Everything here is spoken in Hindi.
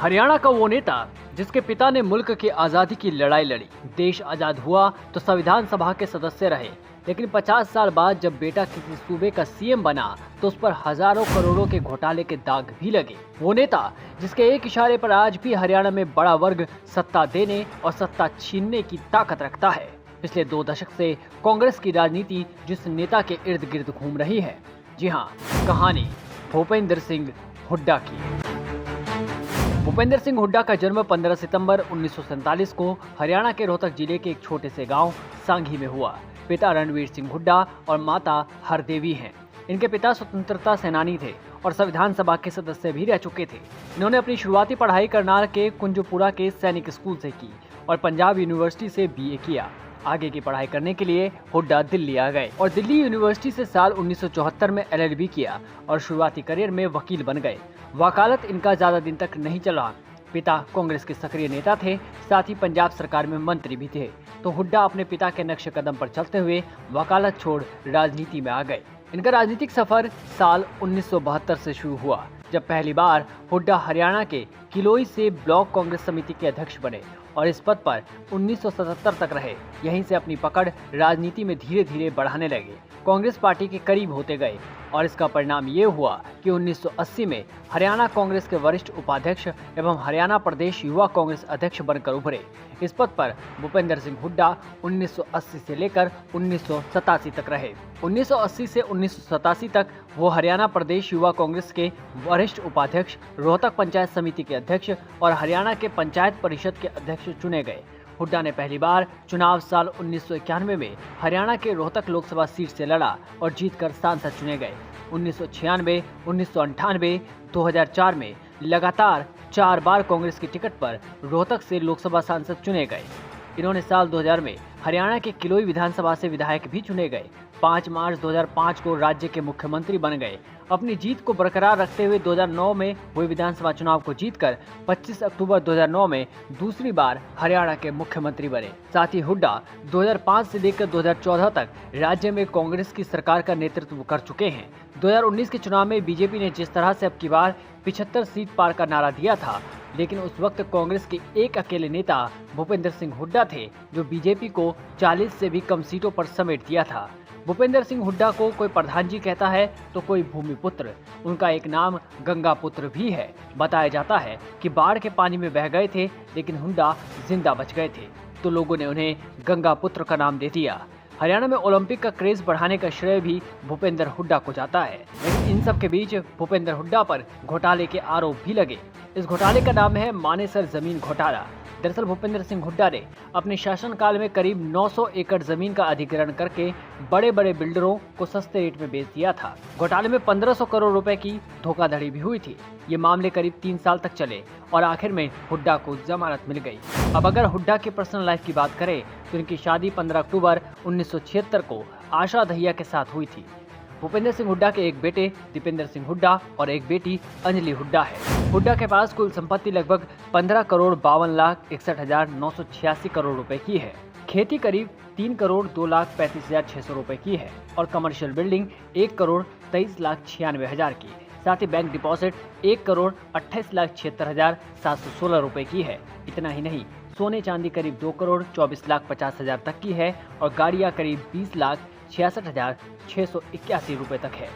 हरियाणा का वो नेता जिसके पिता ने मुल्क की आज़ादी की लड़ाई लड़ी, देश आज़ाद हुआ तो संविधान सभा के सदस्य रहे, लेकिन 50 साल बाद जब बेटा किसी सूबे का सीएम बना तो उस पर हजारों करोड़ों के घोटाले के दाग भी लगे। वो नेता जिसके एक इशारे पर आज भी हरियाणा में बड़ा वर्ग सत्ता देने और सत्ता छीनने की ताकत रखता है। पिछले 2 दशक से कांग्रेस की राजनीति जिस नेता के इर्द गिर्द घूम रही है। जी हाँ, कहानी भूपेंद्र सिंह हुड्डा की। भूपेंद्र सिंह हुड्डा का जन्म 15 सितंबर 1947 को हरियाणा के रोहतक जिले के एक छोटे से गांव सांघी में हुआ। पिता रणवीर सिंह हुड्डा और माता हरदेवी हैं। इनके पिता स्वतंत्रता सेनानी थे और संविधान सभा के सदस्य भी रह चुके थे। इन्होंने अपनी शुरुआती पढ़ाई करनाल के कुंजपुरा के सैनिक स्कूल से की और पंजाब यूनिवर्सिटी से बीए किया। आगे की पढ़ाई करने के लिए हुड्डा दिल्ली आ गए और दिल्ली यूनिवर्सिटी से साल 1974 में एलएलबी किया और शुरुआती करियर में वकील बन गए। वकालत इनका ज्यादा दिन तक नहीं चला। पिता कांग्रेस के सक्रिय नेता थे, साथ ही पंजाब सरकार में मंत्री भी थे, तो हुड्डा अपने पिता के नक्शे कदम पर चलते हुए वकालत छोड़ राजनीति में आ गए। इनका राजनीतिक सफर साल 1972 से शुरू हुआ, जब पहली बार हुड्डा हरियाणा के किलोई से ब्लॉक कांग्रेस समिति के अध्यक्ष बने और इस पद पर 1977 तक रहे। यहीं से अपनी पकड़ राजनीति में धीरे धीरे बढ़ाने लगे, कांग्रेस पार्टी के करीब होते गए और इसका परिणाम ये हुआ कि 1980 में हरियाणा कांग्रेस के वरिष्ठ उपाध्यक्ष एवं हरियाणा प्रदेश युवा कांग्रेस अध्यक्ष बनकर उभरे। इस पद पर भूपेंद्र सिंह हुड्डा 1980 से लेकर 1987 तक रहे। 1980 से 1987 तक वो हरियाणा प्रदेश युवा कांग्रेस के वरिष्ठ उपाध्यक्ष, रोहतक पंचायत समिति के अध्यक्ष और हरियाणा के पंचायत परिषद के अध्यक्ष चुने गए। हुड्डा ने पहली बार चुनाव साल 1991 में हरियाणा के रोहतक लोकसभा सीट से लड़ा और जीतकर सांसद चुने गए। 1996, 1998, 2004 में लगातार 4 बार कांग्रेस की टिकट पर रोहतक से लोकसभा सांसद चुने गए। इन्होंने साल 2000 में हरियाणा के किलोई विधानसभा से विधायक भी चुने गए। 5 मार्च 2005 को राज्य के मुख्यमंत्री बन गए। अपनी जीत को बरकरार रखते हुए 2009 में हुए विधानसभा चुनाव को जीतकर 25 अक्टूबर 2009 में दूसरी बार हरियाणा के मुख्यमंत्री बने। साथ ही हुड्डा 2005 से लेकर 2014 तक राज्य में कांग्रेस की सरकार का नेतृत्व कर चुके हैं। 2019 के चुनाव में बीजेपी ने जिस तरह से अब की बार 75 सीट पार का नारा दिया था, लेकिन उस वक्त कांग्रेस के एक अकेले नेता भूपेंद्र सिंह हुड्डा थे, जो बीजेपी को 40 से भी कम सीटों पर समेट दिया था। भूपेंद्र सिंह हुड्डा को कोई प्रधान जी कहता है तो कोई भूमिपुत्र। उनका एक नाम गंगा पुत्र भी है। बताया जाता है कि बाढ़ के पानी में बह गए थे, लेकिन हुड्डा जिंदा बच गए थे, तो लोगों ने उन्हें गंगा पुत्र का नाम दे दिया। हरियाणा में ओलंपिक का क्रेज बढ़ाने का श्रेय भी भूपेंद्र हुड्डा को जाता है। लेकिन इन सब के बीच भूपेंद्र हुड्डा पर घोटाले के आरोप भी लगे। इस घोटाले का नाम है मानेसर जमीन घोटाला। दरअसल भूपेंद्र सिंह हुड्डा ने अपने शासनकाल में करीब 900 एकड़ जमीन का अधिग्रहण करके बड़े बड़े बिल्डरों को सस्ते रेट में बेच दिया था। घोटाले में 1500 करोड़ रुपए की धोखाधड़ी भी हुई थी। ये मामले करीब 3 साल तक चले और आखिर में हुड्डा को जमानत मिल गई। अब अगर हुड्डा की पर्सनल लाइफ की बात करें तो इनकी शादी 15 अक्टूबर 1976 को आशा दहिया के साथ हुई थी। भूपेंद्र सिंह हुड्डा के एक बेटे दीपेंद्र सिंह हुड्डा और एक बेटी अंजलि हुड्डा है। हुड्डा के पास कुल संपत्ति लगभग 15 करोड़ 52,61,986 करोड़ रुपए की है। खेती करीब 3 करोड़ 2,35,600 रुपए की है और कमर्शियल बिल्डिंग 1 करोड़ 23,96,000 की। साथ ही बैंक डिपॉजिट 1 करोड़ 28,76,716 रुपए की है। इतना ही नहीं, सोने चांदी करीब 2 करोड़ 24,50,000 तक की है और गाड़ियां करीब 20,66,681 रुपए तक है।